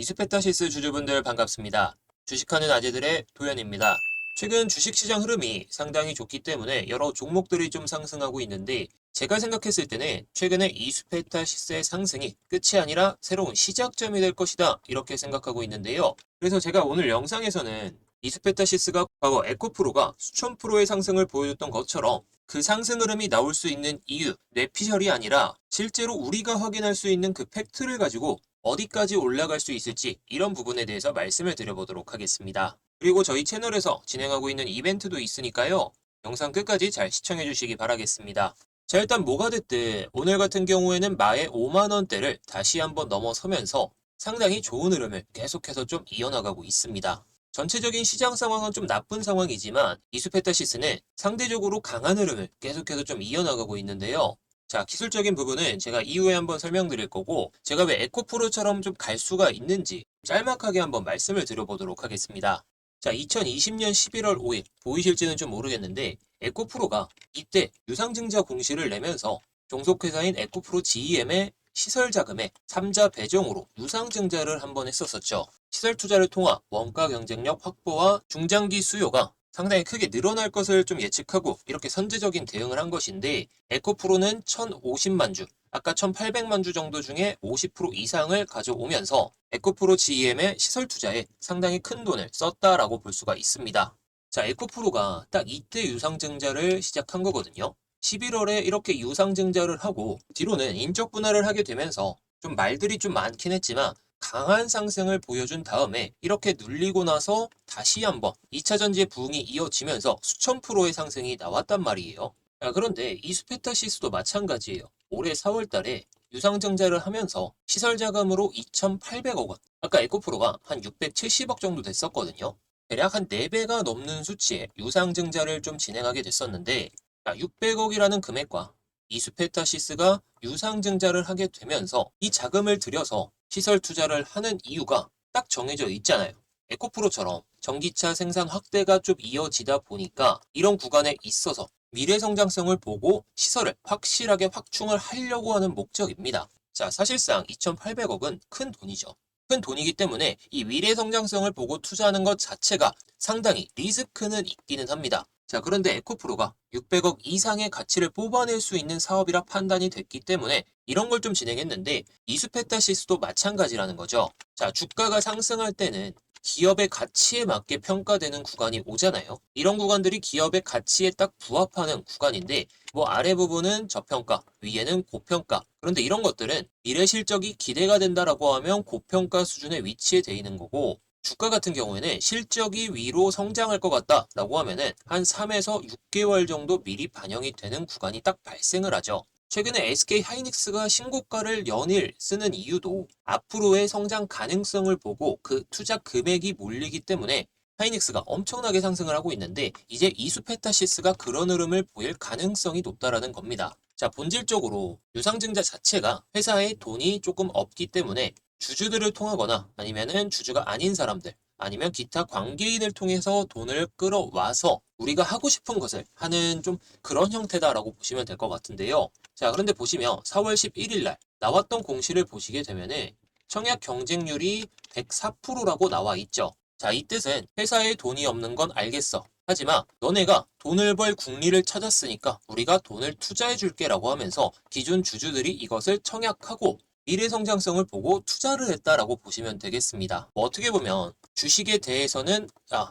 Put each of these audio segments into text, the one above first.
이스페타시스 주주분들 반갑습니다. 주식하는 아재들의 도현입니다. 최근 주식시장 흐름이 상당히 좋기 때문에 여러 종목들이 좀 상승하고 있는데 제가 생각했을 때는 최근에 이스페타시스의 상승이 끝이 아니라 새로운 시작점이 될 것이다 이렇게 생각하고 있는데요. 그래서 제가 오늘 영상에서는 이스페타시스가 과거 에코프로가 수천 프로의 상승을 보여줬던 것처럼 그 상승 흐름이 나올 수 있는 이유, 뇌피셜이 아니라 실제로 우리가 확인할 수 있는 그 팩트를 가지고 어디까지 올라갈 수 있을지 이런 부분에 대해서 말씀을 드려보도록 하겠습니다. 그리고 저희 채널에서 진행하고 있는 이벤트도 있으니까요. 영상 끝까지 잘 시청해 주시기 바라겠습니다. 자, 일단 뭐가 됐든 오늘 같은 경우에는 마의 5만원대를 다시 한번 넘어서면서 상당히 좋은 흐름을 계속해서 좀 이어나가고 있습니다. 전체적인 시장 상황은 좀 나쁜 상황이지만 이수페타시스는 상대적으로 강한 흐름을 계속해서 좀 이어나가고 있는데요. 자, 기술적인 부분은 제가 이후에 한번 설명드릴 거고, 제가 왜 에코프로처럼 좀 갈 수가 있는지 짤막하게 한번 말씀을 드려보도록 하겠습니다. 자, 2020년 11월 5일 보이실지는 좀 모르겠는데, 에코프로가 이때 유상증자 공시를 내면서 종속회사인 에코프로 GEM의 시설 자금의 3자 배정으로 유상증자를 한번 했었었죠. 시설 투자를 통한 원가 경쟁력 확보와 중장기 수요가 상당히 크게 늘어날 것을 좀 예측하고 이렇게 선제적인 대응을 한 것인데 에코프로는 1050만 주, 아까 1800만 주 정도 중에 50% 이상을 가져오면서 에코프로 GEM의 시설 투자에 상당히 큰 돈을 썼다라고 볼 수가 있습니다. 자, 에코프로가 딱 이때 유상증자를 시작한 거거든요. 11월에 이렇게 유상증자를 하고 뒤로는 인적 분할을 하게 되면서 좀 말들이 좀 많긴 했지만 강한 상승을 보여준 다음에 이렇게 눌리고 나서 다시 한번 2차 전지의 부흥이 이어지면서 수천 프로의 상승이 나왔단 말이에요. 자, 그런데 이수페타시스도 마찬가지예요. 올해 4월 달에 유상증자를 하면서 시설 자금으로 2,800억 원. 아까 에코프로가 한 670억 정도 됐었거든요. 대략 한 4배가 넘는 수치의 유상증자를 좀 진행하게 됐었는데 600억이라는 금액과 이수페타시스가 유상증자를 하게 되면서 이 자금을 들여서 시설 투자를 하는 이유가 딱 정해져 있잖아요. 에코프로처럼 전기차 생산 확대가 좀 이어지다 보니까 이런 구간에 있어서 미래 성장성을 보고 시설을 확실하게 확충을 하려고 하는 목적입니다. 자, 사실상 2,800억은 큰 돈이죠. 큰 돈이기 때문에 이 미래 성장성을 보고 투자하는 것 자체가 상당히 리스크는 있기는 합니다. 자, 그런데 에코프로가 600억 이상의 가치를 뽑아낼 수 있는 사업이라 판단이 됐기 때문에 이런 걸 좀 진행했는데 이수페타시스도 마찬가지라는 거죠. 자, 주가가 상승할 때는 기업의 가치에 맞게 평가되는 구간이 오잖아요. 이런 구간들이 기업의 가치에 딱 부합하는 구간인데 뭐 아래 부분은 저평가, 위에는 고평가. 그런데 이런 것들은 미래 실적이 기대가 된다라고 하면 고평가 수준에 위치해 돼 있는 거고 주가 같은 경우에는 실적이 위로 성장할 것 같다라고 하면은 한 3에서 6개월 정도 미리 반영이 되는 구간이 딱 발생을 하죠. 최근에 SK 하이닉스가 신고가를 연일 쓰는 이유도 앞으로의 성장 가능성을 보고 그 투자 금액이 몰리기 때문에 하이닉스가 엄청나게 상승을 하고 있는데 이제 이수페타시스가 그런 흐름을 보일 가능성이 높다라는 겁니다. 자, 본질적으로 유상증자 자체가 회사에 돈이 조금 없기 때문에 주주들을 통하거나 아니면은 주주가 아닌 사람들 아니면 기타 관계인을 통해서 돈을 끌어와서 우리가 하고 싶은 것을 하는 좀 그런 형태다라고 보시면 될 것 같은데요. 자, 그런데 보시면 4월 11일 날 나왔던 공시를 보시게 되면은 청약 경쟁률이 104%라고 나와 있죠. 자, 이 뜻은 회사에 돈이 없는 건 알겠어. 하지만 너네가 돈을 벌 국리를 찾았으니까 우리가 돈을 투자해 줄게라고 하면서 기존 주주들이 이것을 청약하고 미래 성장성을 보고 투자를 했다라고 보시면 되겠습니다. 뭐 어떻게 보면 주식에 대해서는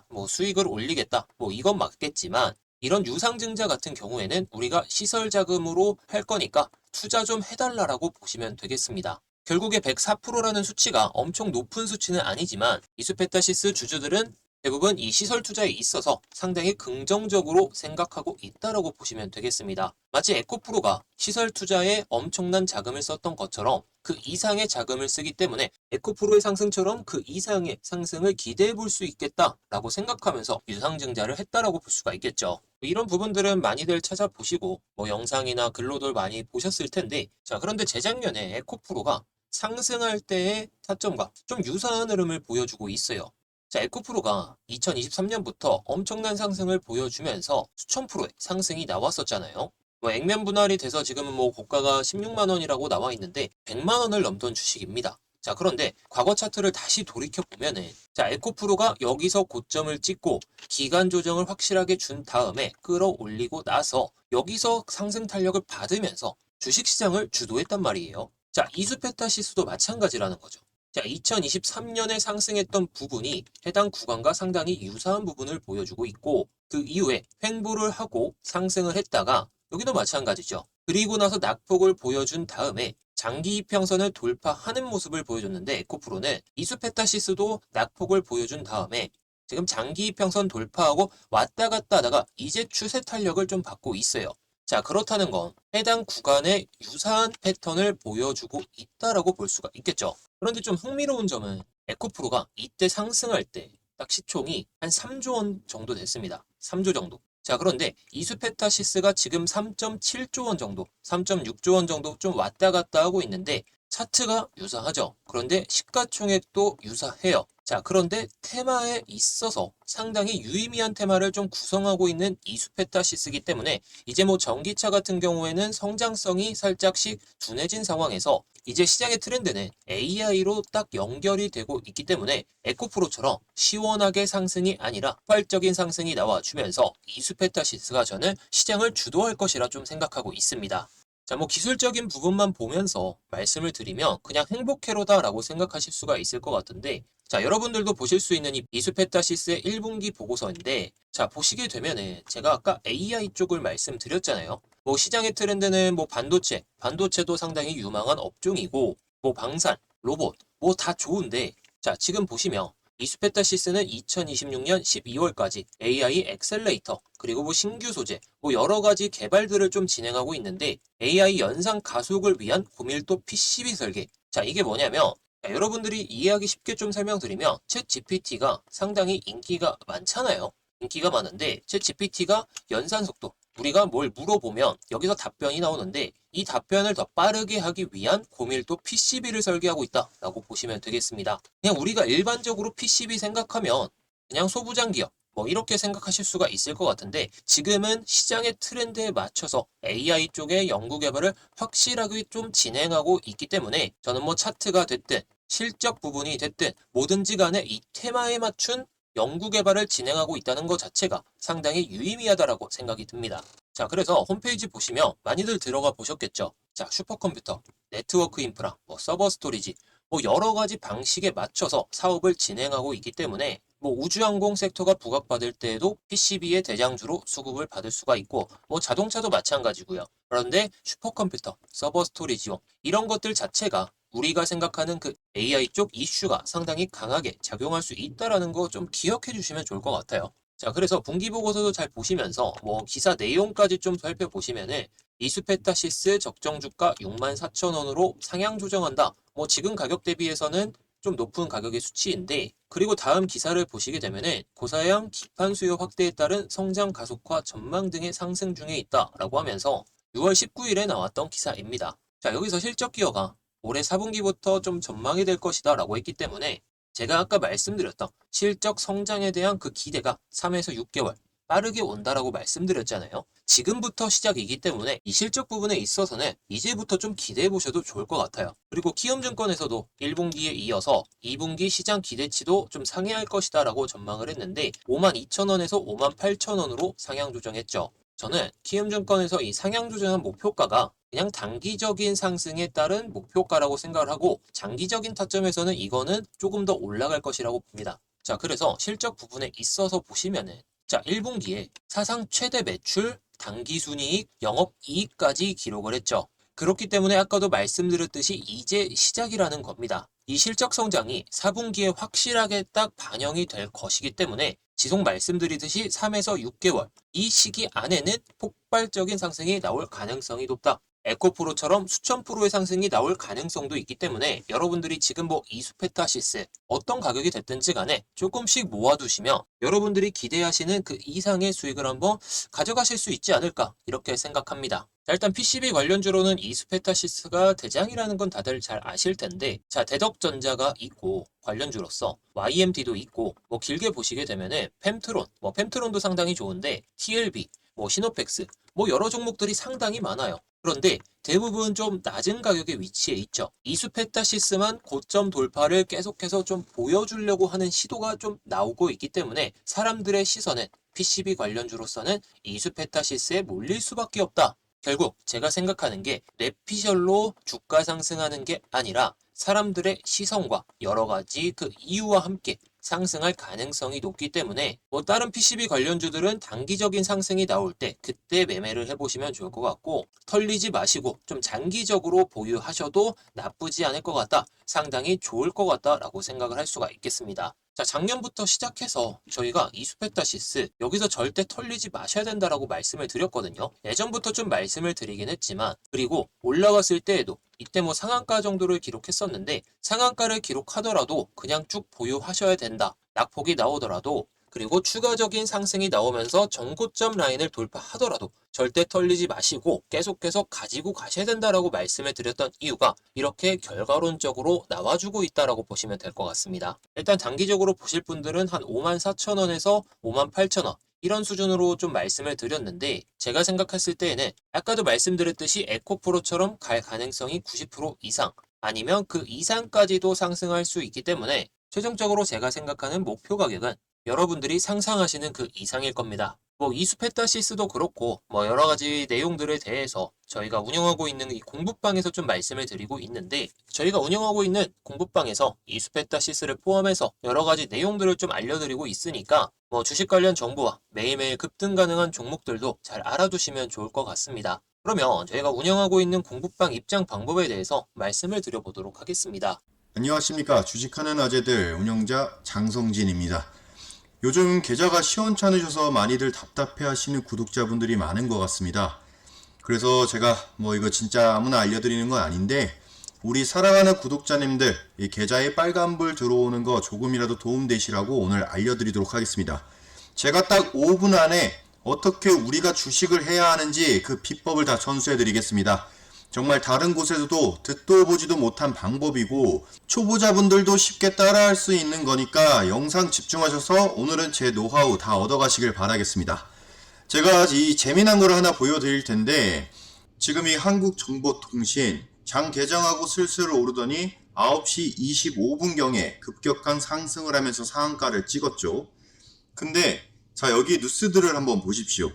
뭐 수익을 올리겠다. 뭐 이건 맞겠지만 이런 유상증자 같은 경우에는 우리가 시설 자금으로 할 거니까 투자 좀 해달라라고 보시면 되겠습니다. 결국에 104%라는 수치가 엄청 높은 수치는 아니지만 이수페타시스 주주들은 대부분 이 시설 투자에 있어서 상당히 긍정적으로 생각하고 있다라고 보시면 되겠습니다. 마치 에코프로가 시설 투자에 엄청난 자금을 썼던 것처럼 그 이상의 자금을 쓰기 때문에 에코프로의 상승처럼 그 이상의 상승을 기대해 볼 수 있겠다라고 생각하면서 유상증자를 했다라고 볼 수가 있겠죠. 이런 부분들은 많이들 찾아보시고 뭐 영상이나 글로들 많이 보셨을 텐데 자, 그런데 재작년에 에코프로가 상승할 때의 타점과 좀 유사한 흐름을 보여주고 있어요. 자, 에코프로가 2023년부터 엄청난 상승을 보여주면서 수천 프로의 상승이 나왔었잖아요. 뭐 액면 분할이 돼서 지금은 뭐 고가가 16만 원이라고 나와 있는데 100만 원을 넘던 주식입니다. 자, 그런데 과거 차트를 다시 돌이켜 보면은 자, 에코프로가 여기서 고점을 찍고 기간 조정을 확실하게 준 다음에 끌어올리고 나서 여기서 상승 탄력을 받으면서 주식시장을 주도했단 말이에요. 자, 이수페타시스도 마찬가지라는 거죠. 자, 2023년에 상승했던 부분이 해당 구간과 상당히 유사한 부분을 보여주고 있고 그 이후에 횡보를 하고 상승을 했다가 여기도 마찬가지죠. 그리고 나서 낙폭을 보여준 다음에 장기 이평선을 돌파하는 모습을 보여줬는데 에코프로는 이수페타시스도 낙폭을 보여준 다음에 지금 장기 이평선 돌파하고 왔다 갔다 하다가 이제 추세 탄력을 좀 받고 있어요. 자, 그렇다는 건 해당 구간에 유사한 패턴을 보여주고 있다라고 볼 수가 있겠죠. 그런데 좀 흥미로운 점은 에코프로가 이때 상승할 때 딱 시총이 한 3조 원 정도 됐습니다. 3조 정도. 자, 그런데 이수페타시스가 지금 3.7조 원 정도, 3.6조 원 정도 좀 왔다 갔다 하고 있는데 차트가 유사하죠. 그런데 시가총액도 유사해요. 자, 그런데 테마에 있어서 상당히 유의미한 테마를 좀 구성하고 있는 이수페타시스이기 때문에 이제 뭐 전기차 같은 경우에는 성장성이 살짝씩 둔해진 상황에서 이제 시장의 트렌드는 AI로 딱 연결이 되고 있기 때문에 에코프로처럼 시원하게 상승이 아니라 폭발적인 상승이 나와주면서 이수페타시스가 저는 시장을 주도할 것이라 좀 생각하고 있습니다. 자, 뭐 기술적인 부분만 보면서 말씀을 드리면 그냥 행복회로다라고 생각하실 수가 있을 것 같은데 자, 여러분들도 보실 수 있는 이 이수페타시스의 1분기 보고서인데 자, 보시게 되면은 제가 아까 AI 쪽을 말씀드렸잖아요. 뭐 시장의 트렌드는 뭐 반도체도 상당히 유망한 업종이고 뭐 방산, 로봇 뭐 다 좋은데 자, 지금 보시면 이수페타시스는 2026년 12월까지 AI 엑셀레이터 그리고 뭐 신규 소재 뭐 여러 가지 개발들을 좀 진행하고 있는데 AI 연상 가속을 위한 고밀도 PCB 설계. 자, 이게 뭐냐면 자, 여러분들이 이해하기 쉽게 좀 설명드리면 챗 GPT가 상당히 인기가 많잖아요. 인기가 많은데 챗 GPT가 연산 속도 우리가 뭘 물어보면 여기서 답변이 나오는데 이 답변을 더 빠르게 하기 위한 고밀도 PCB를 설계하고 있다라고 보시면 되겠습니다. 그냥 우리가 일반적으로 PCB 생각하면 그냥 소부장 기업 뭐 이렇게 생각하실 수가 있을 것 같은데 지금은 시장의 트렌드에 맞춰서 AI 쪽의 연구 개발을 확실하게 좀 진행하고 있기 때문에 저는 뭐 차트가 됐든 실적 부분이 됐든 뭐든지 간에 이 테마에 맞춘 연구 개발을 진행하고 있다는 것 자체가 상당히 유의미하다라고 생각이 듭니다. 자, 그래서 홈페이지 보시면 많이들 들어가 보셨겠죠. 자, 슈퍼컴퓨터, 네트워크 인프라, 뭐 서버 스토리지, 뭐 여러 가지 방식에 맞춰서 사업을 진행하고 있기 때문에 뭐 우주항공 섹터가 부각받을 때에도 PCB의 대장주로 수급을 받을 수가 있고 뭐 자동차도 마찬가지고요. 그런데 슈퍼컴퓨터, 서버 스토리지용 이런 것들 자체가 우리가 생각하는 그 AI 쪽 이슈가 상당히 강하게 작용할 수 있다라는 거 좀 기억해 주시면 좋을 것 같아요. 자, 그래서 분기 보고서도 잘 보시면서 뭐 기사 내용까지 좀 살펴보시면은 이수페타시스 적정 주가 64,000원으로 상향 조정한다. 뭐 지금 가격 대비해서는 좀 높은 가격의 수치인데 그리고 다음 기사를 보시게 되면은 고사양 기판 수요 확대에 따른 성장 가속화 전망 등의 상승 중에 있다라고 하면서 6월 19일에 나왔던 기사입니다. 자, 여기서 실적 기여가 올해 4분기부터 좀 전망이 될 것이다 라고 했기 때문에 제가 아까 말씀드렸던 실적 성장에 대한 그 기대가 3에서 6개월 빠르게 온다라고 말씀드렸잖아요. 지금부터 시작이기 때문에 이 실적 부분에 있어서는 이제부터 좀 기대해 보셔도 좋을 것 같아요. 그리고 키움증권에서도 1분기에 이어서 2분기 시장 기대치도 좀 상회할 것이다 라고 전망을 했는데 52,000원에서 58,000원으로 상향 조정했죠. 저는 키움증권에서 이 상향 조정한 목표가가 그냥 단기적인 상승에 따른 목표가라고 생각을 하고 장기적인 타점에서는 이거는 조금 더 올라갈 것이라고 봅니다. 자, 그래서 실적 부분에 있어서 보시면은 자, 1분기에 사상 최대 매출, 당기순이익, 영업이익까지 기록을 했죠. 그렇기 때문에 아까도 말씀드렸듯이 이제 시작이라는 겁니다. 이 실적 성장이 4분기에 확실하게 딱 반영이 될 것이기 때문에 지속 말씀드리듯이 3에서 6개월 이 시기 안에는 폭발적인 상승이 나올 가능성이 높다. 에코프로처럼 수천 프로의 상승이 나올 가능성도 있기 때문에 여러분들이 지금 뭐 이수페타시스 어떤 가격이 됐든지 간에 조금씩 모아두시면 여러분들이 기대하시는 그 이상의 수익을 한번 가져가실 수 있지 않을까 이렇게 생각합니다. 자, 일단 PCB 관련주로는 이수페타시스가 대장이라는 건 다들 잘 아실 텐데 자, 대덕전자가 있고 관련주로서 YMT도 있고 뭐 길게 보시게 되면은 펜트론도 상당히 좋은데 TLB 뭐 시노펙스 뭐 여러 종목들이 상당히 많아요. 그런데 대부분 좀 낮은 가격에 위치해 있죠. 이수페타시스만 고점 돌파를 계속해서 좀 보여주려고 하는 시도가 좀 나오고 있기 때문에 사람들의 시선은 PCB 관련주로서는 이수페타시스에 몰릴 수밖에 없다. 결국 제가 생각하는 게 뇌피셜로 주가 상승하는 게 아니라 사람들의 시선과 여러 가지 그 이유와 함께 상승할 가능성이 높기 때문에 뭐 다른 PCB 관련주들은 단기적인 상승이 나올 때 그때 매매를 해보시면 좋을 것 같고, 털리지 마시고 좀 장기적으로 보유하셔도 나쁘지 않을 것 같다, 상당히 좋을 것 같다라고 생각을 할 수가 있겠습니다. 자, 작년부터 시작해서 저희가 이수페타시스 여기서 절대 털리지 마셔야 된다라고 말씀을 드렸거든요. 예전부터 좀 말씀을 드리긴 했지만, 그리고 올라갔을 때에도 이때 뭐 상한가 정도를 기록했었는데 상한가를 기록하더라도 그냥 쭉 보유하셔야 된다. 낙폭이 나오더라도, 그리고 추가적인 상승이 나오면서 전고점 라인을 돌파하더라도 절대 털리지 마시고 계속해서 가지고 가셔야 된다라고 말씀을 드렸던 이유가 이렇게 결과론적으로 나와주고 있다라고 보시면 될 것 같습니다. 일단 단기적으로 보실 분들은 한 54,000원에서 58,000원 이런 수준으로 좀 말씀을 드렸는데, 제가 생각했을 때에는 아까도 말씀드렸듯이 에코프로처럼 갈 가능성이 90% 이상, 아니면 그 이상까지도 상승할 수 있기 때문에 최종적으로 제가 생각하는 목표 가격은 여러분들이 상상하시는 그 이상일 겁니다. 뭐 이수페타시스도 그렇고 뭐 여러 가지 내용들에 대해서 저희가 운영하고 있는 이 공부방에서 좀 말씀을 드리고 있는데, 저희가 운영하고 있는 공부방에서 이수페타시스를 포함해서 여러 가지 내용들을 좀 알려드리고 있으니까 뭐 주식 관련 정보와 매일매일 급등 가능한 종목들도 잘 알아두시면 좋을 것 같습니다. 그러면 저희가 운영하고 있는 공부방 입장 방법에 대해서 말씀을 드려보도록 하겠습니다. 안녕하십니까. 주식하는 아재들 운영자 장성진입니다. 요즘 계좌가 시원찮으셔서 많이들 답답해 하시는 구독자분들이 많은 것 같습니다. 그래서 제가 뭐 이거 진짜 아무나 알려드리는 건 아닌데, 우리 사랑하는 구독자님들 이 계좌에 빨간불 들어오는 거 조금이라도 도움되시라고 오늘 알려드리도록 하겠습니다. 제가 딱 5분 안에 어떻게 우리가 주식을 해야 하는지 그 비법을 다 전수해 드리겠습니다. 정말 다른 곳에서도 듣도 보지도 못한 방법이고 초보자분들도 쉽게 따라할 수 있는 거니까 영상 집중하셔서 오늘은 제 노하우 다 얻어가시길 바라겠습니다. 제가 이 재미난 걸 하나 보여드릴 텐데, 지금 이 한국정보통신 장 개장하고 슬슬 오르더니 9시 25분경에 급격한 상승을 하면서 상한가를 찍었죠. 근데 자, 여기 뉴스들을 한번 보십시오.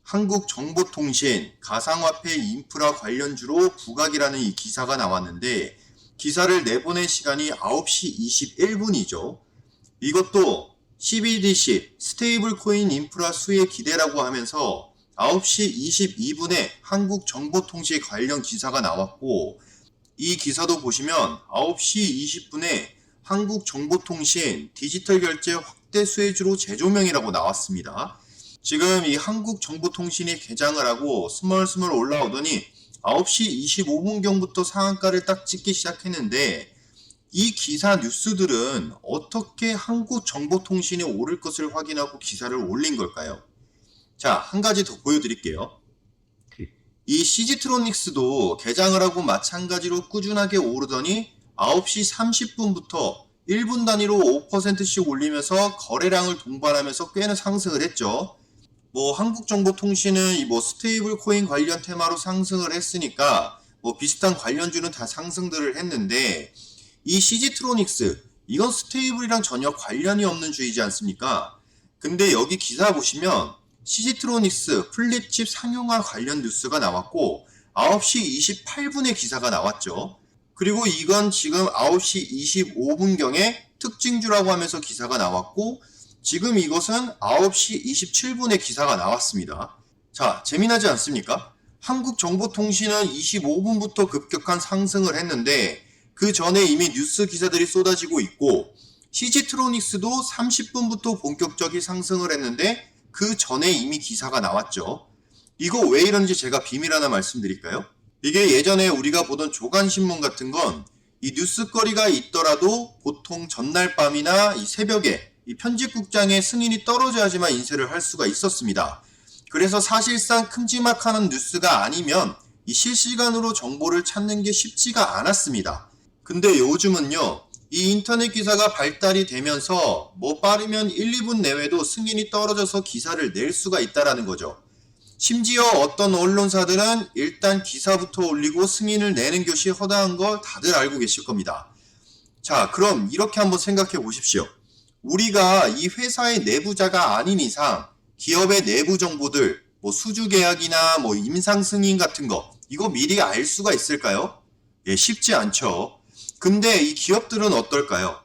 한국정보통신 가상화폐 인프라 관련주로 부각이라는 이 기사가 나왔는데, 기사를 내보낸 시간이 9시 21분이죠. 이것도 CBDC 스테이블 코인 인프라 수혜 기대라고 하면서 9시 22분에 한국정보통신 관련 기사가 나왔고, 이 기사도 보시면 9시 20분에 한국정보통신 디지털 결제 확대 수혜주로 재조명이라고 나왔습니다. 지금 이 한국정보통신이 개장을 하고 스멀스멀 올라오더니 9시 25분경부터 상한가를 딱 찍기 시작했는데, 이 기사 뉴스들은 어떻게 한국정보통신이 오를 것을 확인하고 기사를 올린 걸까요? 자, 한 가지 더 보여드릴게요. 이 CG트로닉스도 개장을 하고 마찬가지로 꾸준하게 오르더니 9시 30분부터 1분 단위로 5%씩 올리면서 거래량을 동반하면서 꽤나 상승을 했죠. 뭐 한국정보통신은 이 뭐 스테이블 코인 관련 테마로 상승을 했으니까 뭐 비슷한 관련주는 다 상승들을 했는데, 이 CG트로닉스 이건 스테이블이랑 전혀 관련이 없는 주이지 않습니까? 근데 여기 기사 보시면 CG트로닉스 플립칩 상용화 관련 뉴스가 나왔고 9시 28분에 기사가 나왔죠. 그리고 이건 지금 9시 25분경에 특징주라고 하면서 기사가 나왔고, 지금 이것은 9시 27분에 기사가 나왔습니다. 자, 재미나지 않습니까? 한국정보통신은 25분부터 급격한 상승을 했는데 그 전에 이미 뉴스 기사들이 쏟아지고 있고, CG트로닉스도 30분부터 본격적인 상승을 했는데 그 전에 이미 기사가 나왔죠. 이거 왜 이런지 제가 비밀 하나 말씀드릴까요? 이게 예전에 우리가 보던 조간신문 같은 건 이 뉴스거리가 있더라도 보통 전날 밤이나 이 새벽에 이 편집국장의 승인이 떨어져야지만 인쇄를 할 수가 있었습니다. 그래서 사실상 큼지막한 뉴스가 아니면 이 실시간으로 정보를 찾는 게 쉽지가 않았습니다. 근데 요즘은요, 이 인터넷 기사가 발달이 되면서 뭐 빠르면 1, 2분 내외도 승인이 떨어져서 기사를 낼 수가 있다라는 거죠. 심지어 어떤 언론사들은 일단 기사부터 올리고 승인을 내는 것이 허다한 걸 다들 알고 계실 겁니다. 자, 그럼 이렇게 한번 생각해 보십시오. 우리가 이 회사의 내부자가 아닌 이상 기업의 내부 정보들, 수주 계약이나 임상 승인 같은 거, 이거 미리 알 수가 있을까요? 예, 쉽지 않죠. 근데 이 기업들은 어떨까요?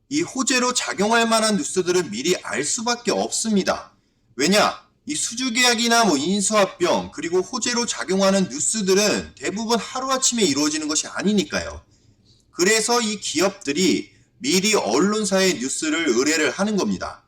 이 호재로 작용할 만한 뉴스들은 미리 알 수밖에 없습니다. 왜냐? 이 수주 계약이나 인수합병 그리고 호재로 작용하는 뉴스들은 대부분 하루아침에 이루어지는 것이 아니니까요. 그래서 이 기업들이 미리 언론사에 뉴스를 의뢰를 하는 겁니다.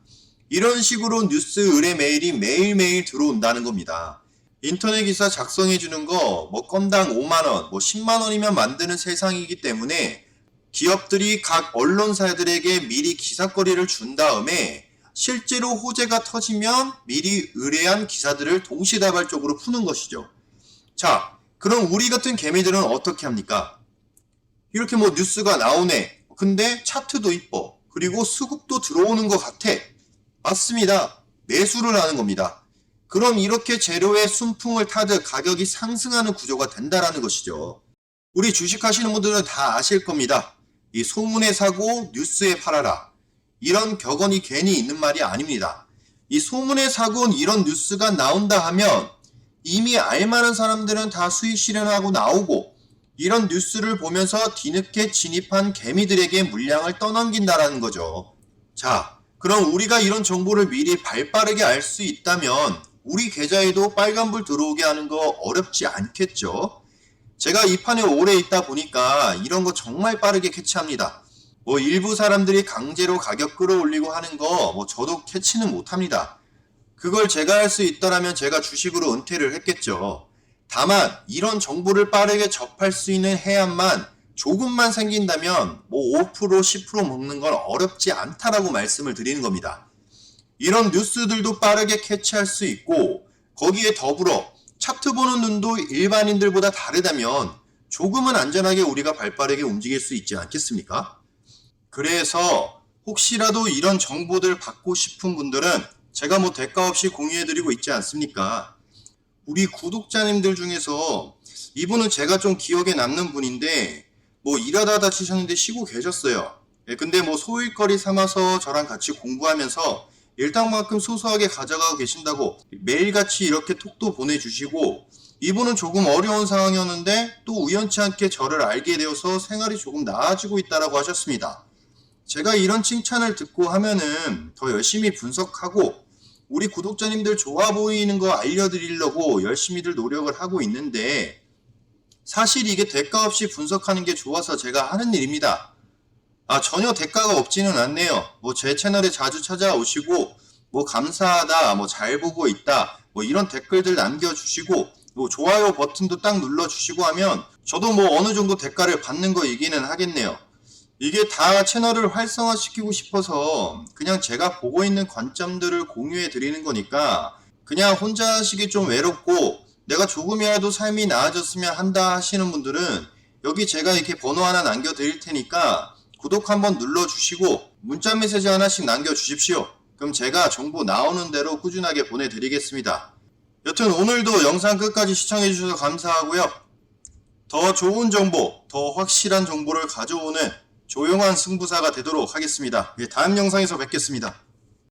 이런 식으로 뉴스 의뢰 메일이 매일매일 들어온다는 겁니다. 인터넷 기사 작성해 주는 거 건당 5만원, 10만원이면 만드는 세상이기 때문에 기업들이 각 언론사들에게 미리 기사거리를 준 다음에 실제로 호재가 터지면 미리 의뢰한 기사들을 동시다발적으로 푸는 것이죠. 자, 그럼 우리 같은 개미들은 어떻게 합니까? 이렇게 뉴스가 나오네. 근데 차트도 이뻐. 그리고 수급도 들어오는 것 같아. 맞습니다. 매수를 하는 겁니다. 그럼 이렇게 재료의 순풍을 타듯 가격이 상승하는 구조가 된다라는 것이죠. 우리 주식하시는 분들은 다 아실 겁니다. 이 소문에 사고 뉴스에 팔아라. 이런 격언이 괜히 있는 말이 아닙니다. 이 소문에 사고 이런 뉴스가 나온다 하면 이미 알만한 사람들은 다 수익 실현하고 나오고 이런 뉴스를 보면서 뒤늦게 진입한 개미들에게 물량을 떠넘긴다라는 거죠. 자, 그럼 우리가 이런 정보를 미리 발빠르게 알 수 있다면 우리 계좌에도 빨간불 들어오게 하는 거 어렵지 않겠죠? 제가 이 판에 오래 있다 보니까 이런 거 정말 빠르게 캐치합니다. 일부 사람들이 강제로 가격 끌어올리고 하는 거 저도 캐치는 못합니다. 그걸 제가 할 수 있더라면 제가 주식으로 은퇴를 했겠죠. 다만 이런 정보를 빠르게 접할 수 있는 해안만 조금만 생긴다면 5% 10% 먹는 건 어렵지 않다라고 말씀을 드리는 겁니다. 이런 뉴스들도 빠르게 캐치할 수 있고 거기에 더불어 차트 보는 눈도 일반인들보다 다르다면 조금은 안전하게 우리가 발빠르게 움직일 수 있지 않겠습니까? 그래서 혹시라도 이런 정보들 받고 싶은 분들은 제가 대가 없이 공유해드리고 있지 않습니까? 우리 구독자님들 중에서 이분은 제가 좀 기억에 남는 분인데 일하다 다치셨는데 쉬고 계셨어요. 근데 소일거리 삼아서 저랑 같이 공부하면서 일당만큼 소소하게 가져가고 계신다고 매일같이 이렇게 톡도 보내주시고 이분은 조금 어려운 상황이었는데 또 우연치 않게 저를 알게 되어서 생활이 조금 나아지고 있다라고 하셨습니다. 제가 이런 칭찬을 듣고 하면은 더 열심히 분석하고 우리 구독자님들 좋아 보이는 거 알려드리려고 열심히들 노력을 하고 있는데 사실 이게 대가 없이 분석하는 게 좋아서 제가 하는 일입니다. 전혀 대가가 없지는 않네요. 제 채널에 자주 찾아오시고 감사하다, 잘 보고 있다, 이런 댓글들 남겨주시고 좋아요 버튼도 딱 눌러주시고 하면 저도 어느 정도 대가를 받는 거이기는 하겠네요. 이게 다 채널을 활성화시키고 싶어서 그냥 제가 보고 있는 관점들을 공유해 드리는 거니까 그냥 혼자 하시기 좀 외롭고 내가 조금이라도 삶이 나아졌으면 한다 하시는 분들은 여기 제가 이렇게 번호 하나 남겨드릴 테니까 구독 한번 눌러주시고 문자 메시지 하나씩 남겨주십시오. 그럼 제가 정보 나오는 대로 꾸준하게 보내드리겠습니다. 여튼 오늘도 영상 끝까지 시청해주셔서 감사하고요. 더 좋은 정보, 더 확실한 정보를 가져오는 조용한 승부사가 되도록 하겠습니다. 다음 영상에서 뵙겠습니다.